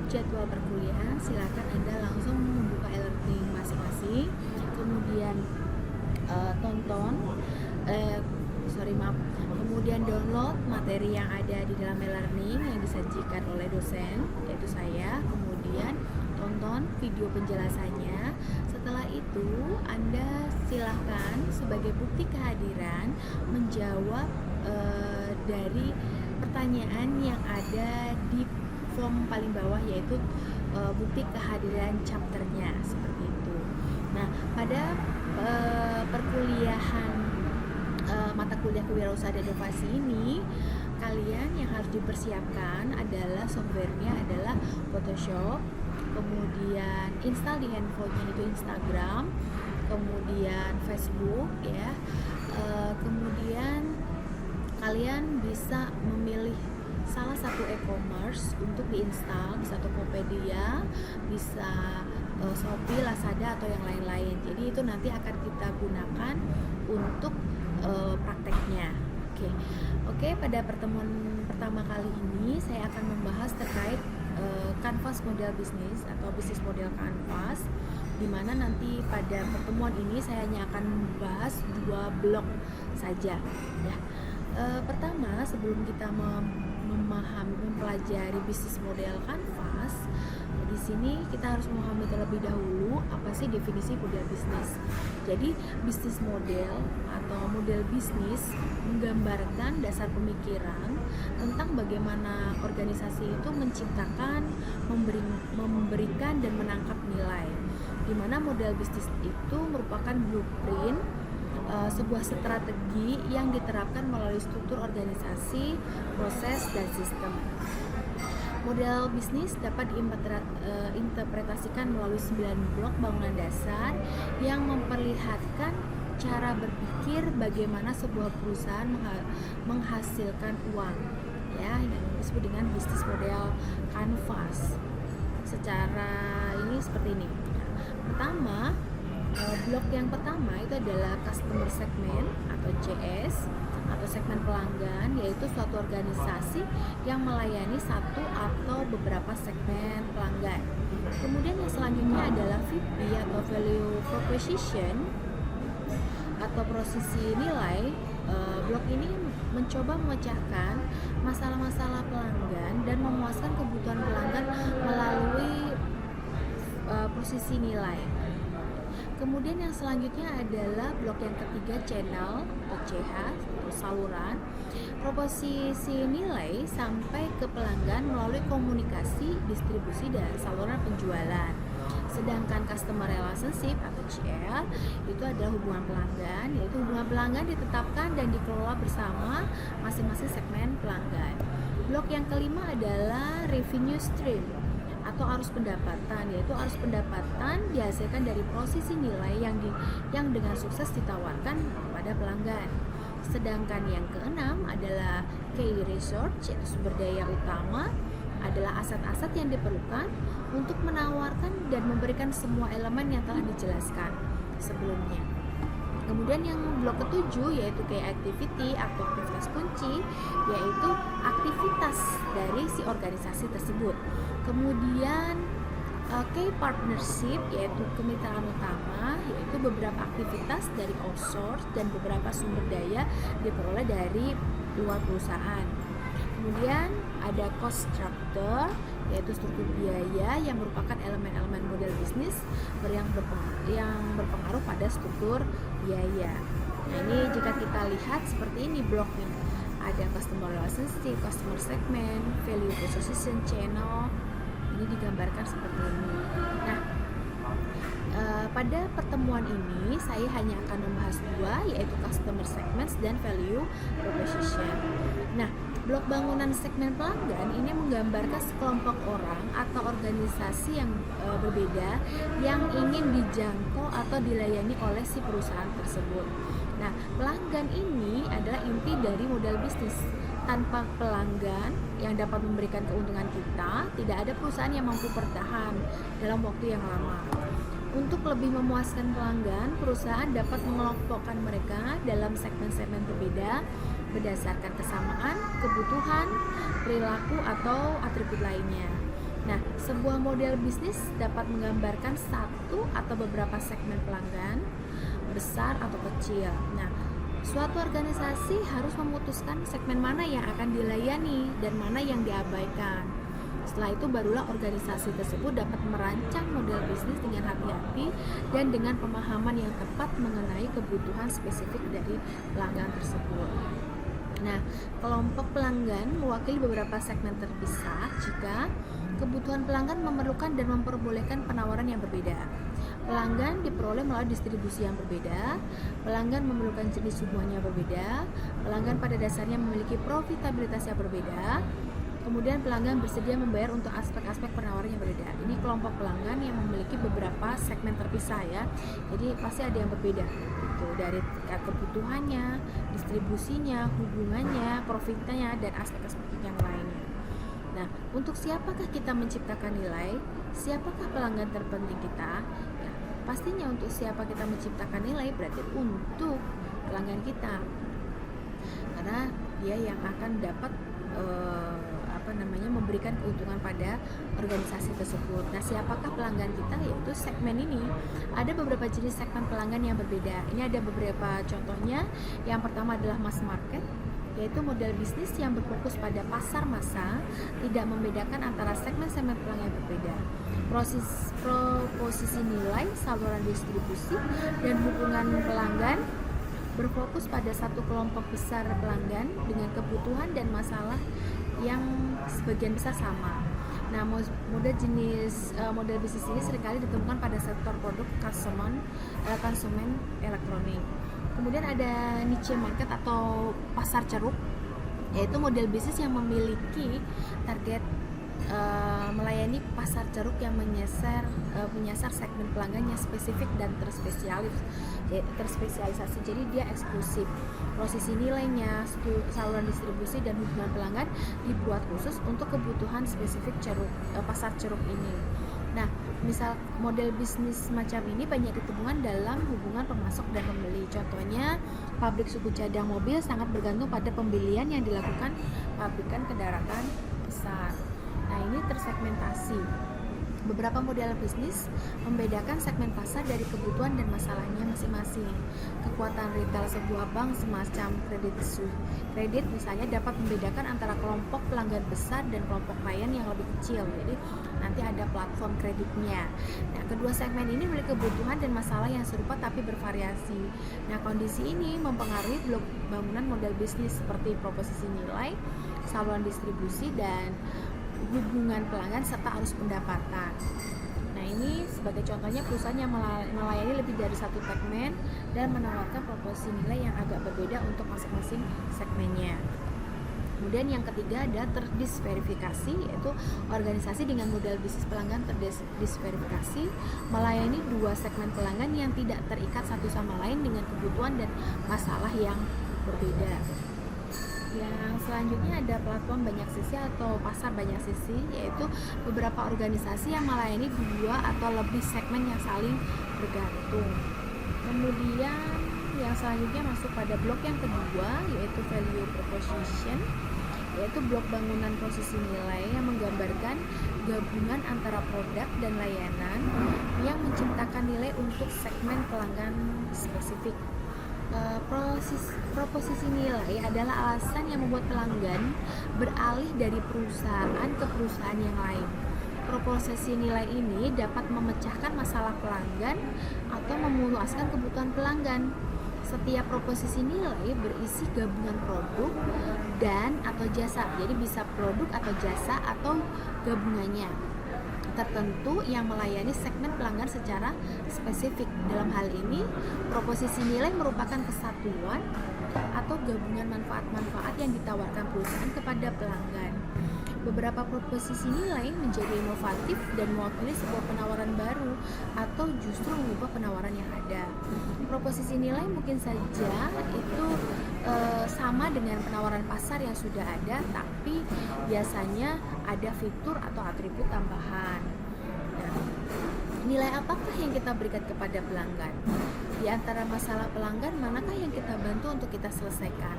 jadwal perkuliahan, silakan Anda langsung membuka e-learning masing-masing, kemudian tonton, kemudian download materi yang ada di dalam e-learning yang disajikan oleh dosen, yaitu saya, kemudian tonton video penjelasannya. Setelah itu, Anda silahkan sebagai bukti kehadiran menjawab dari pertanyaan yang ada di form paling bawah, yaitu bukti kehadiran chapternya, seperti itu. Nah, pada perkuliahan mata kuliah kewirausahaan dan inovasi ini, kalian yang harus dipersiapkan adalah softwarenya adalah Photoshop, kemudian install di handphonenya itu Instagram, kemudian Facebook ya, kemudian kalian bisa memilih salah satu e-commerce untuk diinstal, bisa Tokopedia, bisa Shopee, Lazada, atau yang lain-lain. Jadi itu nanti akan kita gunakan untuk prakteknya. Oke, pada pertemuan pertama kali ini saya akan membahas terkait Canvas model bisnis atau bisnis model Canvas, di mana nanti pada pertemuan ini saya hanya akan membahas 2 blok saja ya. Pertama, sebelum kita mempelajari bisnis model Canvas, di sini kita harus memahami terlebih dahulu apa sih definisi model bisnis. Jadi bisnis model atau model bisnis menggambarkan dasar pemikiran tentang bagaimana organisasi itu menciptakan, memberikan dan menangkap nilai. Di mana model bisnis itu merupakan blueprint, sebuah strategi yang diterapkan melalui struktur organisasi, proses, dan sistem. Model bisnis dapat diinterpretasikan melalui 9 blok bangunan dasar yang memperlihatkan cara berpikir bagaimana sebuah perusahaan menghasilkan uang ya, yang disebut dengan bisnis model Canvas. Secara ini seperti ini. Pertama, blok yang pertama itu adalah customer segment atau CS atau segmen pelanggan, yaitu suatu organisasi yang melayani satu atau beberapa segmen pelanggan. Kemudian yang selanjutnya adalah VP atau value proposition atau prosesi nilai. Blok ini mencoba memecahkan masalah-masalah pelanggan dan memuaskan kebutuhan pelanggan melalui posisi nilai. Kemudian yang selanjutnya adalah blok yang ketiga, channel atau CH atau saluran, proposisi nilai sampai ke pelanggan melalui komunikasi, distribusi, dan saluran penjualan. Sedangkan customer relationship atau CR itu adalah hubungan pelanggan, yaitu hubungan pelanggan ditetapkan dan dikelola bersama masing-masing segmen pelanggan. Blok yang kelima adalah revenue stream atau arus pendapatan, yaitu arus pendapatan dihasilkan dari posisi nilai yang dengan sukses ditawarkan kepada pelanggan. Sedangkan yang keenam adalah key resource, yaitu sumber daya utama, adalah aset-aset yang diperlukan untuk menawarkan dan memberikan semua elemen yang telah dijelaskan sebelumnya. Kemudian yang blok ketujuh yaitu key activity atau aktivitas kunci, yaitu aktivitas dari si organisasi tersebut. Kemudian key partnership yaitu kemitraan utama, yaitu beberapa aktivitas dari outsource dan beberapa sumber daya diperoleh dari luar perusahaan. Kemudian ada cost structure, yaitu struktur biaya yang merupakan elemen-elemen model bisnis yang berpengaruh pada struktur biaya. Nah, ini jika kita lihat seperti ini bloknya. Ada customer relationship, customer segment, value proposition, channel. Ini digambarkan seperti ini. Nah, pada pertemuan ini saya hanya akan membahas 2, yaitu customer segments dan value proposition. Nah, blok bangunan segmen pelanggan ini menggambarkan sekelompok orang atau organisasi yang berbeda yang ingin dijangkau atau dilayani oleh si perusahaan tersebut. Nah, pelanggan ini adalah inti dari model bisnis. Tanpa pelanggan yang dapat memberikan keuntungan kita, tidak ada perusahaan yang mampu bertahan dalam waktu yang lama. Untuk lebih memuaskan pelanggan, perusahaan dapat mengelompokkan mereka dalam segmen-segmen berbeda berdasarkan kesamaan, kebutuhan, perilaku, atau atribut lainnya. Nah, sebuah model bisnis dapat menggambarkan satu atau beberapa segmen pelanggan, besar atau kecil. Nah, suatu organisasi harus memutuskan segmen mana yang akan dilayani dan mana yang diabaikan. Setelah itu barulah organisasi tersebut dapat merancang model bisnis dengan hati-hati dan dengan pemahaman yang tepat mengenai kebutuhan spesifik dari pelanggan tersebut. Nah, kelompok pelanggan mewakili beberapa segmen terpisah jika kebutuhan pelanggan memerlukan dan memperbolehkan penawaran yang berbeda. Pelanggan diperoleh melalui distribusi yang berbeda, pelanggan memerlukan jenis hubungan yang berbeda, pelanggan pada dasarnya memiliki profitabilitas yang berbeda, kemudian pelanggan bersedia membayar untuk aspek-aspek penawaran yang berbeda. Ini kelompok pelanggan yang memiliki beberapa segmen terpisah ya. Jadi pasti ada yang berbeda gitu, dari kebutuhannya, distribusinya, hubungannya, profitnya, dan aspek-aspek yang lainnya. Nah, untuk siapakah kita menciptakan nilai? Siapakah pelanggan terpenting kita? Ya, pastinya untuk siapa kita menciptakan nilai berarti untuk pelanggan kita. Karena dia yang akan dapat memberikan keuntungan pada organisasi tersebut. Nah, siapakah pelanggan kita? Yaitu segmen ini. Ada beberapa jenis segmen pelanggan yang berbeda. Ini ada beberapa contohnya. Yang pertama adalah mass market, yaitu model bisnis yang berfokus pada pasar massa, tidak membedakan antara segmen-segmen pelanggan yang berbeda. Proposisi nilai, saluran distribusi, dan hubungan pelanggan berfokus pada satu kelompok besar pelanggan dengan kebutuhan dan masalah yang sebagian besar sama. Nah, model bisnis ini seringkali ditemukan pada sektor produk konsumen elektronik. Kemudian ada niche market atau pasar ceruk, yaitu model bisnis yang memiliki target melayani pasar ceruk yang menyasar segmen pelanggan yang spesifik dan terspesialisasi. Jadi dia eksklusif. Posisi nilainya, saluran distribusi, dan hubungan pelanggan dibuat khusus untuk kebutuhan spesifik pasar ceruk ini. Nah, misal model bisnis macam ini banyak ditemukan dalam hubungan pemasok dan pembeli. Contohnya, pabrik suku cadang mobil sangat bergantung pada pembelian yang dilakukan pabrikan kendaraan besar. Nah, ini tersegmentasi. Beberapa model bisnis membedakan segmen pasar dari kebutuhan dan masalahnya masing-masing. Kekuatan retail sebuah bank semacam kredit misalnya dapat membedakan antara kelompok pelanggan besar dan kelompok klien yang lebih kecil. Jadi nanti ada platform kreditnya. Nah, kedua segmen ini memiliki kebutuhan dan masalah yang serupa tapi bervariasi. Nah, kondisi ini mempengaruhi blok bangunan model bisnis seperti proposisi nilai, saluran distribusi, dan hubungan pelanggan serta arus pendapatan. Nah, ini sebagai contohnya perusahaan yang melayani lebih dari satu segmen dan menawarkan proposisi nilai yang agak berbeda untuk masing-masing segmennya. Kemudian yang ketiga ada terdisverifikasi, yaitu organisasi dengan model bisnis pelanggan terdisverifikasi melayani dua segmen pelanggan yang tidak terikat satu sama lain dengan kebutuhan dan masalah yang berbeda. Yang selanjutnya ada platform banyak sisi atau pasar banyak sisi, yaitu beberapa organisasi yang melayani dua atau lebih segmen yang saling bergantung. Kemudian yang selanjutnya masuk pada blok yang kedua, yaitu value proposition, yaitu blok bangunan posisi nilai yang menggambarkan gabungan antara produk dan layanan yang menciptakan nilai untuk segmen pelanggan spesifik. Proposisi nilai adalah alasan yang membuat pelanggan beralih dari perusahaan ke perusahaan yang lain. Proposisi nilai ini dapat memecahkan masalah pelanggan atau memuaskan kebutuhan pelanggan. Setiap proposisi nilai berisi gabungan produk dan atau jasa. Jadi bisa produk atau jasa atau gabungannya tertentu yang melayani segmen pelanggan secara spesifik. Dalam hal ini, proposisi nilai merupakan kesatuan atau gabungan manfaat-manfaat yang ditawarkan perusahaan kepada pelanggan. Beberapa proposisi nilai menjadi inovatif dan mewakili sebuah penawaran baru atau justru mengubah penawaran yang ada. Proposisi nilai mungkin saja itu sama dengan penawaran pasar yang sudah ada, tapi biasanya ada fitur atau atribut tambahan. Nah, nilai apakah yang kita berikan kepada pelanggan? Di antara masalah pelanggan, manakah yang kita bantu untuk kita selesaikan?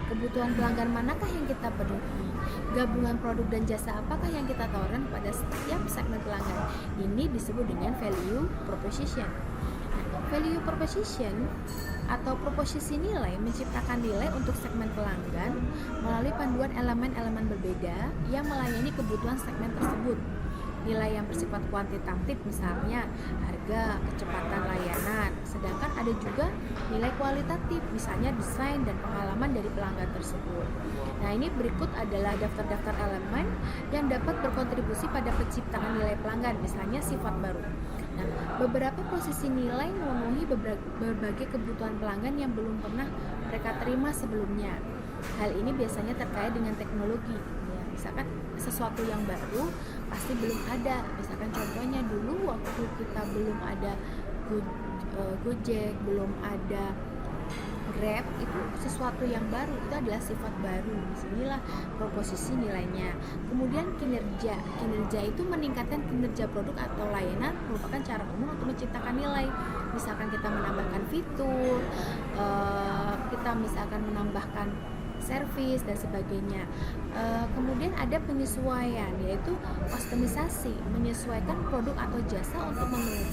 Kebutuhan pelanggan manakah yang kita penuhi? Gabungan produk dan jasa apakah yang kita tawarkan pada setiap segmen pelanggan? Ini disebut dengan value proposition. Nah, value proposition atau proposisi nilai menciptakan nilai untuk segmen pelanggan melalui panduan elemen-elemen berbeda yang melayani kebutuhan segmen tersebut. Nilai yang bersifat kuantitatif misalnya harga, kecepatan layanan, sedangkan ada juga nilai kualitatif misalnya desain dan pengalaman dari pelanggan tersebut. Nah, ini berikut adalah daftar-daftar elemen yang dapat berkontribusi pada penciptaan nilai pelanggan, misalnya sifat baru. Nah, beberapa posisi nilai memenuhi berbagai kebutuhan pelanggan yang belum pernah mereka terima sebelumnya. Hal ini biasanya terkait dengan teknologi. Ya, misalkan sesuatu yang baru pasti belum ada. Misalkan contohnya dulu waktu kita belum ada Gojek, belum ada Grab, itu sesuatu yang baru, itu adalah sifat baru. Disinilah proposisi nilainya. Kemudian kinerja itu meningkatkan kinerja produk atau layanan merupakan cara umum untuk menciptakan nilai. Misalkan kita menambahkan fitur, kita misalkan menambahkan servis dan sebagainya. Kemudian ada penyesuaian, yaitu kustomisasi, menyesuaikan produk atau jasa untuk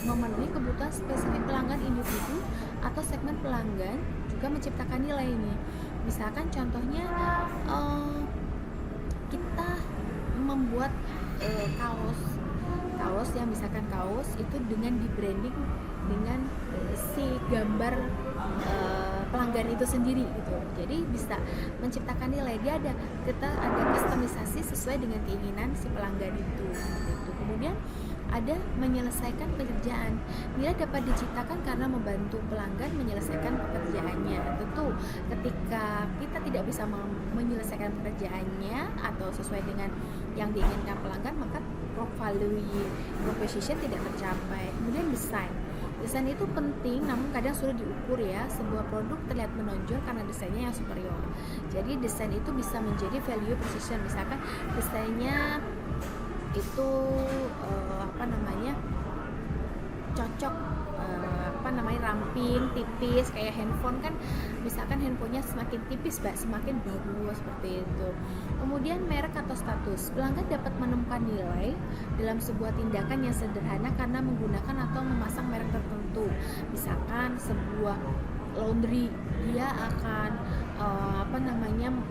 memenuhi kebutuhan spesifik pelanggan individu atau segmen pelanggan, juga menciptakan nilai ini. Misalkan contohnya kita membuat kaos yang misalkan kaos itu dengan di branding dengan si gambar pelanggan itu sendiri gitu. Jadi bisa menciptakan nilai. Kita ada kustomisasi sesuai dengan keinginan si pelanggan itu gitu. Kemudian ada menyelesaikan pekerjaan. Nilai dapat diciptakan karena membantu pelanggan menyelesaikan pekerjaannya. Tentu ketika kita tidak bisa menyelesaikan pekerjaannya atau sesuai dengan yang diinginkan pelanggan, maka value proposition tidak tercapai. Kemudian desain itu penting, namun kadang sulit diukur ya. Sebuah produk terlihat menonjol karena desainnya yang superior. Jadi desain itu bisa menjadi value proposition. Misalkan desainnya itu cocok, ramping, tipis, kayak handphone kan, misalkan handphonenya semakin tipis semakin bagus, seperti itu. Kemudian merek atau status. Pelanggan dapat menemukan nilai dalam sebuah tindakan yang sederhana karena menggunakan atau memasang merek tertentu. Misalkan sebuah laundry, dia akan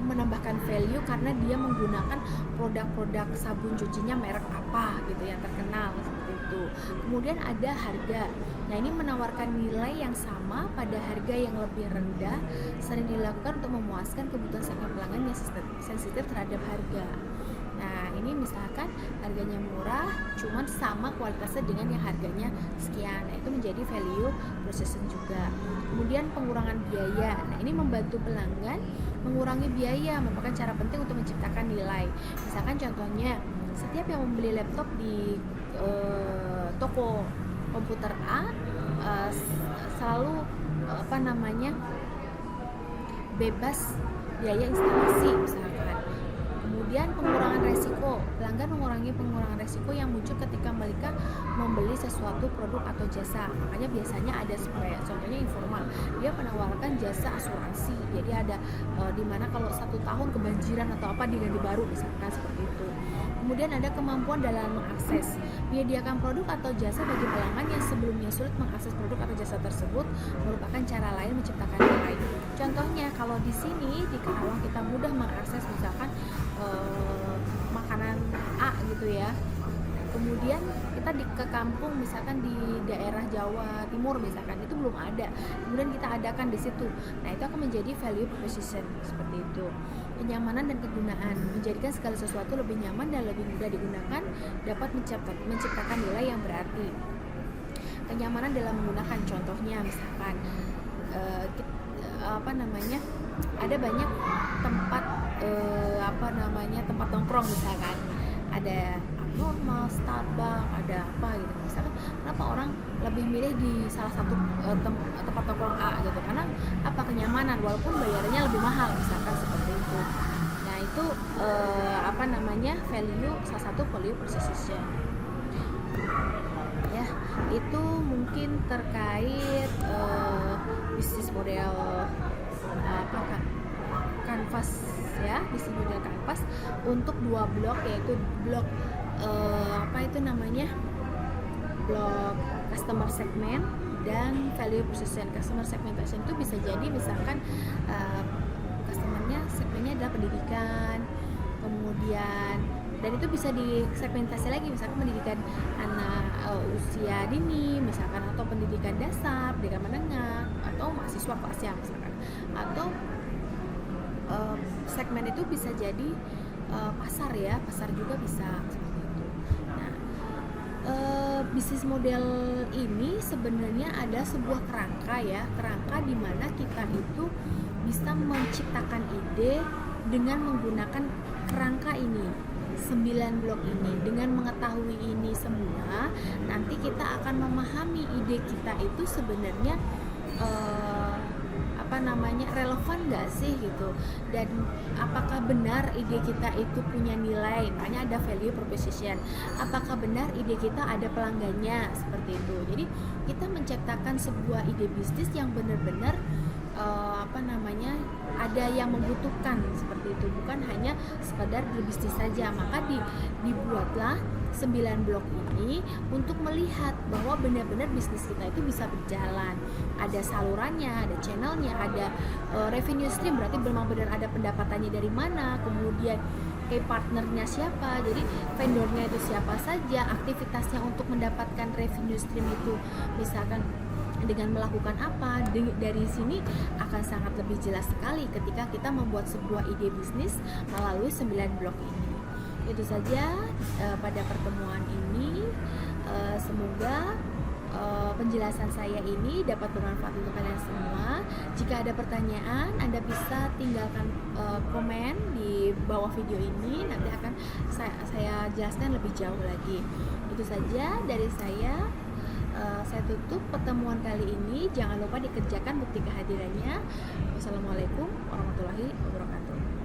menambahkan value karena dia menggunakan produk-produk sabun cucinya merek apa gitu yang terkenal, seperti itu. Kemudian ada harga. Nah, ini menawarkan nilai yang sama pada harga yang lebih rendah, sering dilakukan untuk memuaskan kebutuhan segmen pelanggan yang sensitif terhadap harga. Nah, ini misalkan harganya murah, cuman sama kualitasnya dengan yang harganya sekian. Nah, itu menjadi value proposition juga. Kemudian pengurangan biaya. Nah, ini membantu pelanggan mengurangi biaya, merupakan cara penting untuk menciptakan nilai. Misalkan contohnya, setiap yang membeli laptop di toko komputer A selalu bebas biaya instalasi misalkan. Kemudian pengurangan resiko. Pelanggan mengurangi pengurangan resiko yang muncul ketika mereka membeli sesuatu produk atau jasa. Makanya biasanya ada contohnya informal. Dia menawarkan jasa asuransi. Jadi ada di mana kalau 1 tahun kebanjiran atau apa diganti baru misalkan, seperti itu. Kemudian ada kemampuan dalam mengakses. Menyediakan produk atau jasa bagi pelanggan yang sebelumnya sulit mengakses produk atau jasa tersebut merupakan cara lain menciptakan nilai. Contohnya kalau di sini di Karawang kita mudah mengakses misalkan makanan A gitu ya. Kemudian kita ke kampung misalkan di daerah Jawa Timur misalkan, itu belum ada. Kemudian kita adakan di situ. Nah, itu akan menjadi value proposition, seperti itu. Kenyamanan dan kegunaan. Menjadikan segala sesuatu lebih nyaman dan lebih mudah digunakan dapat menciptakan nilai yang berarti. Kenyamanan dalam menggunakan, contohnya misalkan ada banyak tempat tempat nongkrong misalkan, ada abnormal, Starbucks, ada apa gitu. Misalkan kenapa orang lebih milih di salah satu tempat nongkrong A gitu, karena kenyamanan walaupun bayarnya lebih mahal misalkan, seperti itu. Nah, itu salah satu value proposition ya. itu mungkin terkait bisnis model apa kan kanvas ya, bisnis model kanvas untuk 2 blok, yaitu blok apa itu namanya, blok customer segment dan value proposition. Customer segmentation itu bisa jadi misalkan customernya segmennya adalah pendidikan, kemudian dan itu bisa disegmentasi lagi, misalkan pendidikan anak usia dini misalkan, atau pendidikan dasar, pendidikan menengah, atau mahasiswa kelasnya misalkan, atau segmen itu bisa jadi pasar ya, pasar juga bisa seperti itu. Nah, bisnis model ini sebenarnya ada sebuah kerangka ya, kerangka di mana kita itu bisa menciptakan ide dengan menggunakan kerangka ini, 9 blok ini. Dengan mengetahui ini semua, nanti kita akan memahami ide kita itu sebenarnya relevan nggak sih gitu, dan apakah benar ide kita itu punya nilai, makanya ada value proposition, apakah benar ide kita ada pelanggannya, seperti itu. Jadi kita menciptakan sebuah ide bisnis yang benar-benar ada yang membutuhkan, seperti itu, bukan hanya sekadar berbisnis saja. Maka dibuatlah 9 blok ini untuk melihat bahwa benar-benar bisnis kita itu bisa berjalan, ada salurannya, ada channelnya, ada revenue stream, berarti memang benar ada pendapatannya dari mana, kemudian partnernya siapa, jadi vendornya itu siapa saja, aktivitasnya untuk mendapatkan revenue stream itu misalkan dengan melakukan apa. Dari sini akan sangat lebih jelas sekali ketika kita membuat sebuah ide bisnis melalui 9 blok ini. Itu saja pada pertemuan ini. Semoga penjelasan saya ini dapat bermanfaat untuk kalian semua. Jika ada pertanyaan, Anda bisa tinggalkan komen di bawah video ini, nanti akan saya jelaskan lebih jauh lagi. Itu saja dari saya. Saya tutup pertemuan kali ini. Jangan lupa dikerjakan bukti kehadirannya. Wassalamualaikum warahmatullahi wabarakatuh.